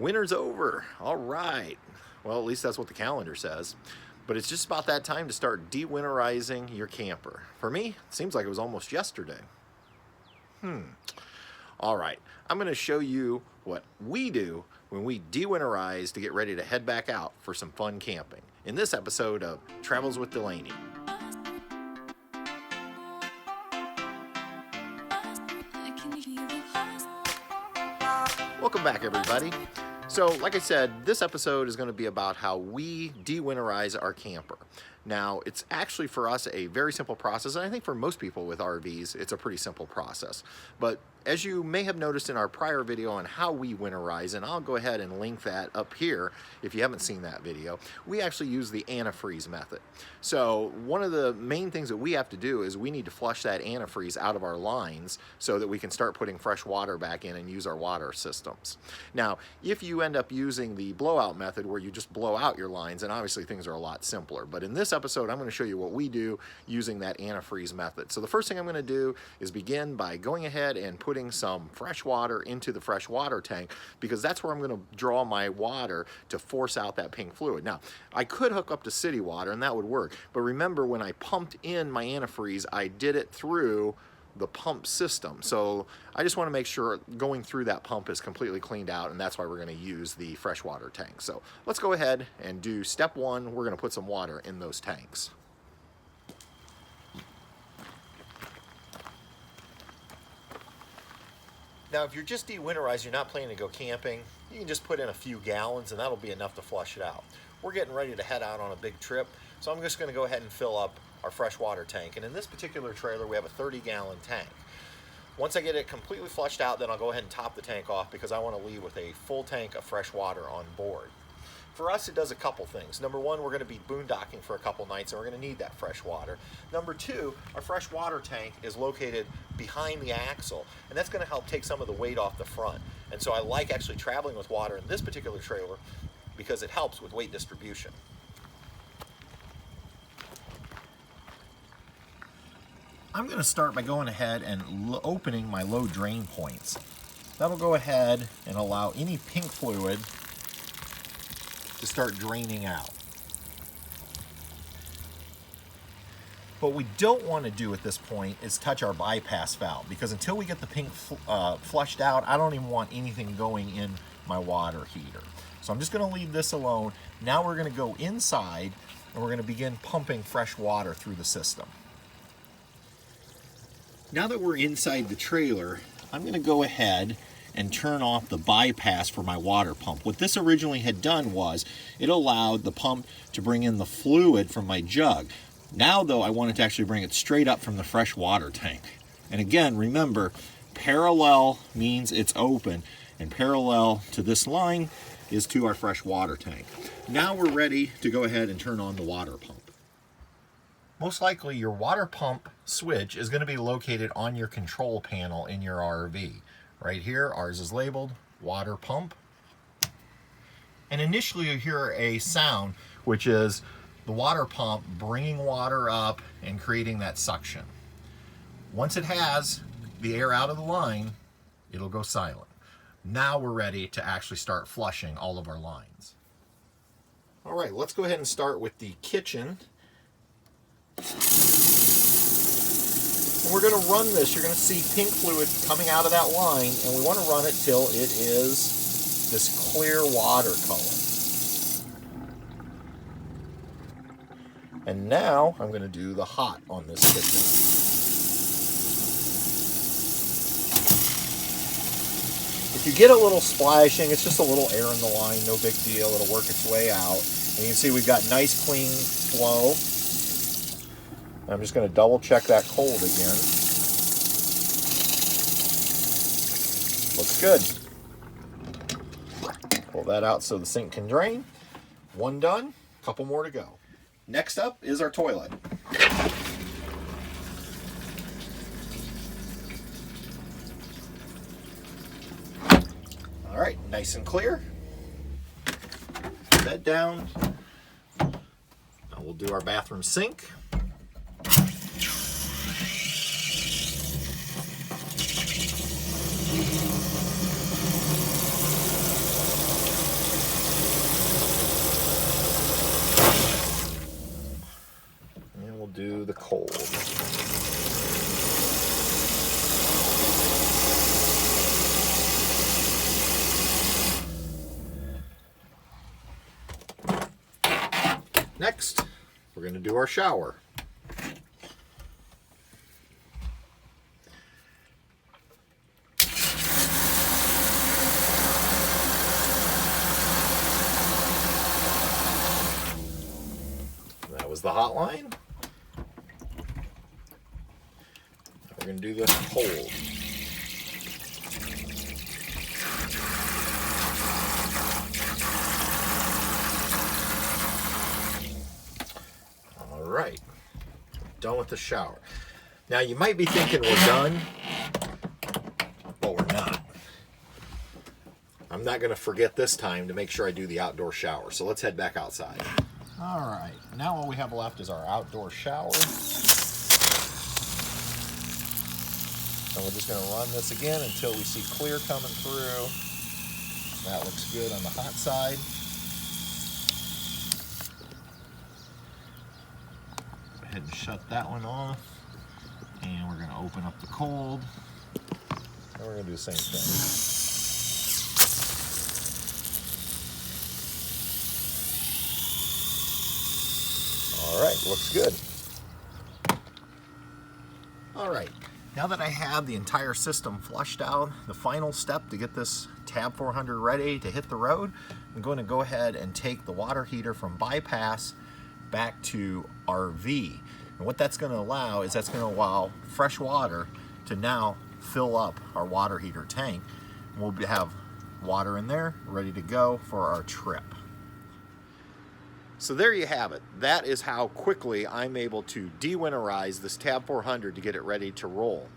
Winter's over. All right. Well, at least that's what the calendar says. But it's just about that time to start dewinterizing your camper. For me, it seems like it was almost yesterday. All right. I'm going to show you what we do when we dewinterize to get ready to head back out for some fun camping in this episode of Travels with Delaney. Welcome back, everybody. So, like I said, this episode is going to be about how we dewinterize our camper. Now, it's actually for us a very simple process, and I think for most people with RVs, it's a pretty simple process. But as you may have noticed in our prior video on how we winterize, and I'll go ahead and link that up here if you haven't seen that video, we actually use the antifreeze method. So one of the main things that we have to do is we need to flush that antifreeze out of our lines so that we can start putting fresh water back in and use our water systems. Now, if you end up using the blowout method where you just blow out your lines, and obviously things are a lot simpler. But in this episode, I'm going to show you what we do using that antifreeze method. So the first thing I'm going to do is begin by going ahead and putting some fresh water into the fresh water tank, because that's where I'm going to draw my water to force out that pink fluid. Now, I could hook up to city water and that would work, but remember when I pumped in my antifreeze, I did it through the pump system. So I just want to make sure going through that pump is completely cleaned out, and that's why we're going to use the freshwater tank. So let's go ahead and do step one. We're going to put some water in those tanks. Now, if you're just dewinterizing, you're not planning to go camping, you can just put in a few gallons and that'll be enough to flush it out. We're getting ready to head out on a big trip, so I'm just going to go ahead and fill up our freshwater tank. And in this particular trailer, we have a 30-gallon tank. Once I get it completely flushed out, then I'll go ahead and top the tank off because I want to leave with a full tank of fresh water on board. For us, it does a couple things. Number one, we're going to be boondocking for a couple nights, and we're going to need that fresh water. Number two, our fresh water tank is located behind the axle, and that's going to help take some of the weight off the front. And so I like actually traveling with water in this particular trailer because it helps with weight distribution. I'm going to start by going ahead and opening my low drain points. That'll go ahead and allow any pink fluid to start draining out. What we don't want to do at this point is touch our bypass valve, because until we get the pink flushed out, I don't even want anything going in my water heater. So I'm just going to leave this alone. Now we're going to go inside and we're going to begin pumping fresh water through the system. Now that we're inside the trailer, I'm going to go ahead and turn off the bypass for my water pump. What this originally had done was it allowed the pump to bring in the fluid from my jug. Now though, I wanted to actually bring it straight up from the fresh water tank. And again, remember, parallel means it's open, and parallel to this line is to our fresh water tank. Now we're ready to go ahead and turn on the water pump. Most likely your water pump switch is going to be located on your control panel in your RV. Right here, ours is labeled water pump. And initially you hear a sound, which is the water pump bringing water up and creating that suction. Once it has the air out of the line, it'll go silent. Now we're ready to actually start flushing all of our lines. All right, let's go ahead and start with the kitchen. We're going to run this. You're going to see pink fluid coming out of that line, and we want to run it till it is this clear water color. And now I'm going to do the hot on this kitchen. If you get a little splashing, it's just a little air in the line, no big deal. It'll work its way out. And you can see we've got nice clean flow. I'm just going to double check that cold again. Looks good. Pull that out so the sink can drain. One done, a couple more to go. Next up is our toilet. All right, nice and clear. Put that down. Now we'll do our bathroom sink. cold. Next, we're going to do our shower. That was the hot line. We're going to do the cold. All right, done with the shower. Now you might be thinking we're done, but we're not. I'm not going to forget this time to make sure I do the outdoor shower. So let's head back outside. All right, now all we have left is our outdoor shower. And we're just going to run this again until we see clear coming through. That looks good on the hot side. Go ahead and shut that one off. And we're going to open up the cold. And we're going to do the same thing. All right, looks good. All right, now that I have the entire system flushed out, the final step to get this Tab 400 ready to hit the road, I'm going to go ahead and take the water heater from bypass back to RV. And what that's going to allow is that's going to allow fresh water to now fill up our water heater tank. We'll have water in there ready to go for our trip. So there you have it. That is how quickly I'm able to dewinterize this Tab 400 to get it ready to roll.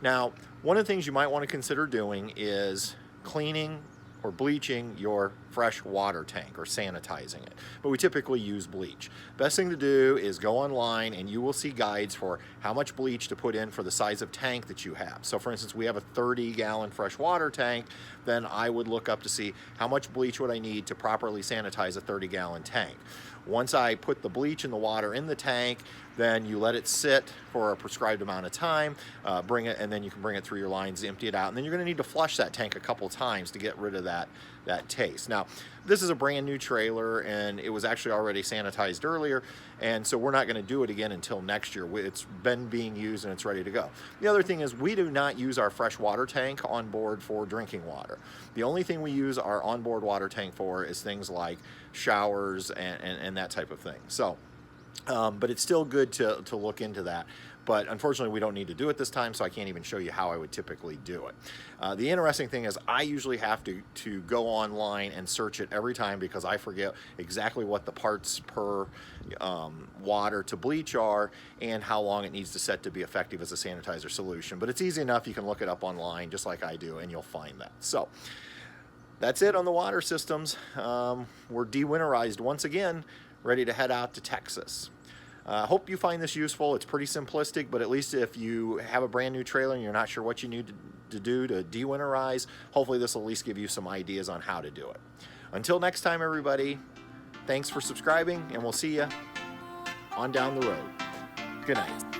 Now, one of the things you might want to consider doing is cleaning or bleaching your fresh water tank or sanitizing it. But we typically use bleach. Best thing to do is go online and you will see guides for how much bleach to put in for the size of tank that you have. So for instance, we have a 30-gallon fresh water tank, then I would look up to see how much bleach would I need to properly sanitize a 30-gallon tank. Once I put the bleach and the water in the tank, then you let it sit for a prescribed amount of time, bring it, and then you can bring it through your lines, empty it out, and then you're going to need to flush that tank a couple times to get rid of that taste. Now, this is a brand new trailer, and it was actually already sanitized earlier, and so we're not going to do it again until next year. It's been being used and it's ready to go. The other thing is we do not use our fresh water tank on board for drinking water. The only thing we use our onboard water tank for is things like showers and that type of thing. So, but it's still good to look into that. But unfortunately, we don't need to do it this time, so I can't even show you how I would typically do it. The interesting thing is I usually have to go online and search it every time because I forget exactly what the parts per water to bleach are and how long it needs to set to be effective as a sanitizer solution. But it's easy enough. You can look it up online just like I do, and you'll find that. So that's it on the water systems. We're dewinterized once again, ready to head out to Texas. Hope you find this useful. It's pretty simplistic, but at least if you have a brand new trailer and you're not sure what you need to do to dewinterize, hopefully this will at least give you some ideas on how to do it. Until next time, everybody, thanks for subscribing, and we'll see you on down the road. Good night.